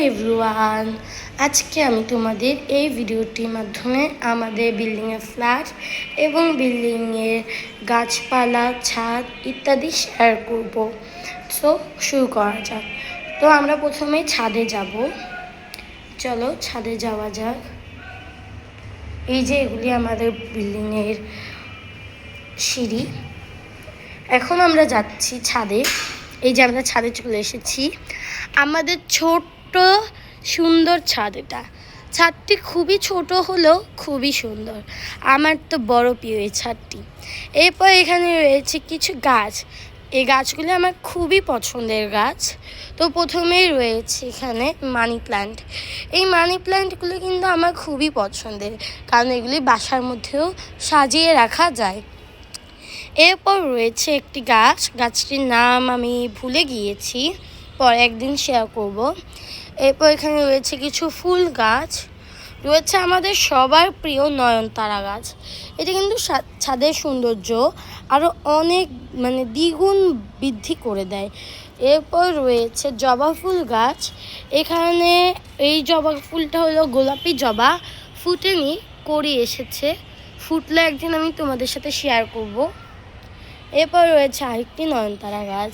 Everyone, আজকে আমি তোমাদের এই ভিডিওটির মাধ্যমে আমাদের বিল্ডিংয়ের ফ্ল্যাট এবং বিল্ডিংয়ের গাছপালা, ছাদ ইত্যাদি শেয়ার করব। সো শুরু করা যাক। তো আমরা প্রথমে ছাদে যাব। চলো ছাদে যাওয়া যাক। এই যে এগুলি আমাদের বিল্ডিংয়ের সিঁড়ি। এখন আমরা যাচ্ছি ছাদে। এই যে আমরা ছাদে চলে এসেছি। আমাদের ছোট্ট সুন্দর ছাদ। এটা ছাদটি খুবই ছোট হলেও খুবই সুন্দর। আমার তো বড় প্রিয় এই ছাদটি। এরপর এখানে রয়েছে কিছু গাছ। এই গাছগুলি আমার খুবই পছন্দের গাছ। তো প্রথমেই রয়েছে এখানে মানি প্ল্যান্ট। এই মানি প্ল্যান্টগুলি কিন্তু আমার খুবই পছন্দের, কারণ এগুলি বাসার মধ্যেও সাজিয়ে রাখা যায়। এরপর রয়েছে একটি গাছ, গাছটির নাম আমি ভুলে গিয়েছি, পরে একদিন শেয়ার করব। এরপর এখানে রয়েছে কিছু ফুল গাছ। রয়েছে আমাদের সবার প্রিয় নয়নতারা গাছ। এটা কিন্তু ছাদের সৌন্দর্য আরও অনেক দ্বিগুণ বৃদ্ধি করে দেয়। এরপর রয়েছে জবা ফুল গাছ। এখানে এই জবা ফুলটা হলো গোলাপি জবা, ফুটেনি, কড়ি এসেছে। ফুটলে একদিন আমি তোমাদের সাথে শেয়ার করব। এরপর রয়েছে আরেকটি নয়নতারা গাছ।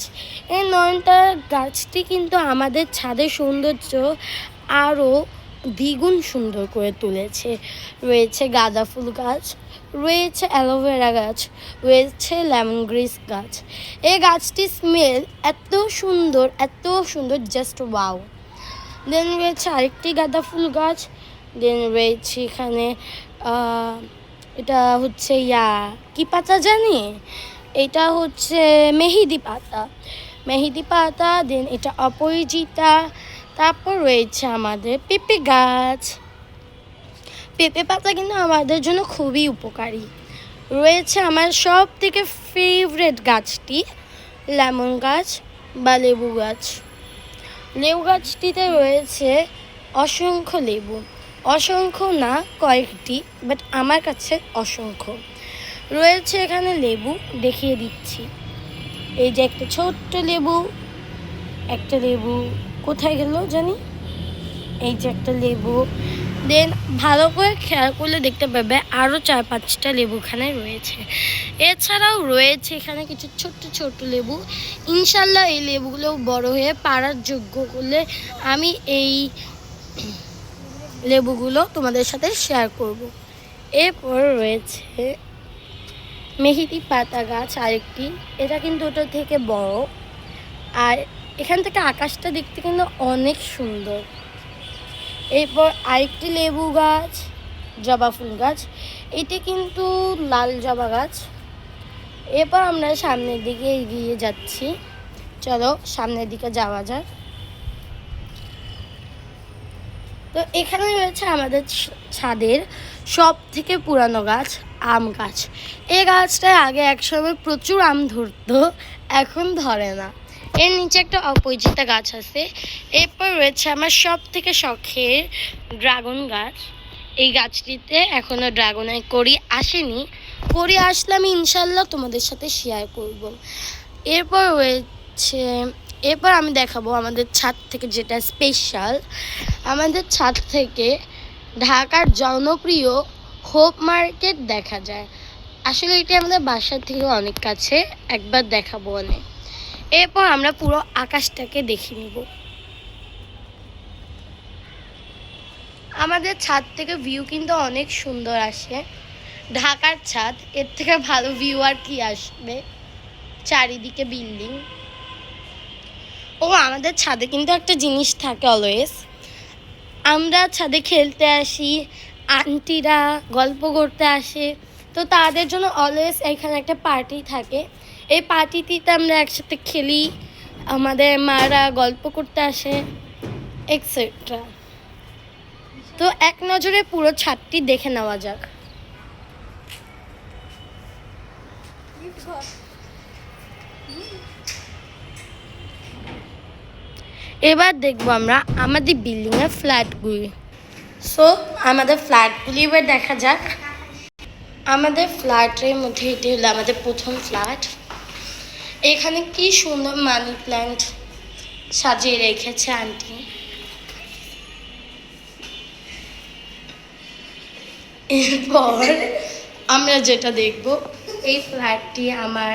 এই নয়নতারা গাছটি কিন্তু আমাদের ছাদের সৌন্দর্য আরও দ্বিগুণ সুন্দর করে তুলেছে। রয়েছে গাঁদা ফুল গাছ, রয়েছে অ্যালোভেরা গাছ, রয়েছে লেমন গ্রাস গাছ। এই গাছটির স্মেল এত সুন্দর, জাস্ট ওয়াও। দেন রয়েছে আরেকটি গাঁদা ফুল গাছ। দেন রয়েছে এখানে এটা হচ্ছে কি পাতা জানি, এটা হচ্ছে মেহেদি পাতা। দেন এটা অপরাজিতা। তারপর রয়েছে আমাদের পেঁপে গাছ। পেঁপে পাতা কিন্তু আমাদের জন্য খুবই উপকারী। রয়েছে আমার সব থেকে ফেভারেট গাছটি লেমন গাছ বা লেবু গাছ। লেবু গাছটিতে রয়েছে অসংখ্য লেবু, অসংখ্য না কয়েকটি, বাট আমার কাছে অসংখ্য। রয়েছে এখানে লেবু, দেখিয়ে দিচ্ছি। এই যে একটা ছোট্ট লেবু, একটা লেবু কোথায় গেল জানি, এই যে একটা লেবু। দেন ভালো করে খেয়াল করলে দেখতে পাবে আরও 4-5টা লেবু এখানে রয়েছে। এছাড়াও রয়েছে এখানে কিছু ছোট্ট লেবু। ইনশাল্লাহ এই লেবুগুলো বড় হয়ে পাড়ার যোগ্য করলে আমি এই লেবুগুলো তোমাদের সাথে শেয়ার করব। এরপর রয়েছে মেহেদি পাতা গাছ আরেকটি। এটা কিন্তু ওটা থেকে বড়, আর এখান থেকে আকাশটা দেখতে কিন্তু অনেক সুন্দর। এরপর আরেকটি লেবু গাছ, জবা ফুল গাছ। এটা কিন্তু লাল জবা গাছ। এরপর আমরা সামনের দিকে এগিয়ে যাচ্ছি। চলো সামনের দিকে যাওয়া যাক। তো এখানে রয়েছে আমাদের ছাদের সব থেকে পুরানো গাছ, আম গাছ। এই গাছটায় আগে একসময় প্রচুর আম ধরতো, এখন ধরে না। এর নিচে একটা অপরাজিতা গাছ আছে। এরপর রয়েছে আমার সব থেকে শখের ড্রাগন গাছ। এই গাছটিতে এখনও ড্রাগনের কড়ি আসেনি, কড়ি আসলে আমি ইনশাল্লাহ তোমাদের সাথে শেয়ার করব। এরপর আমি দেখাবো আমাদের ছাদ থেকে যেটা স্পেশাল। আমাদের ছাদ থেকে ঢাকার জনপ্রিয় হোপ মার্কেট দেখা যায়। আসলে এটি আমাদের বাসার থেকে অনেক কাছে, একবার দেখাবো অনেক। এরপর আমরা পুরো আকাশটাকে দেখে নিব। আমাদের ছাদ থেকে ভিউ কিন্তু অনেক সুন্দর আসে। ঢাকার ছাদ, এর থেকে ভালো ভিউ আর কি আসবে, চারিদিকে বিল্ডিং। আমাদের ছাদে কিন্তু একটা জিনিস থাকে অলওয়েজ, আমরা ছাদে খেলতে আসি, আন্টিরা গল্প করতে আসে, তো তাদের জন্য অলওয়েজ এখানে একটা পার্টি থাকে। এই পার্টিটিতে আমরা একসাথে খেলি, আমাদের মারা গল্প করতে আসে, এক্সেট্রা। তো এক নজরে পুরো ছাদটি দেখে নেওয়া যাক। এবার দেখবো আমরা আমাদের বিল্ডিংয়ের ফ্ল্যাটগুলি। সো আমাদের ফ্ল্যাটগুলি এবার দেখা যাক। আমাদের ফ্ল্যাটের মধ্যে এটি হলো আমাদের প্রথম ফ্ল্যাট। এখানে কি সুন্দর মানি প্ল্যান্ট সাজিয়ে রেখেছে আন্টি। এরপর আমরা যেটা দেখব, এই ফ্ল্যাটটি আমার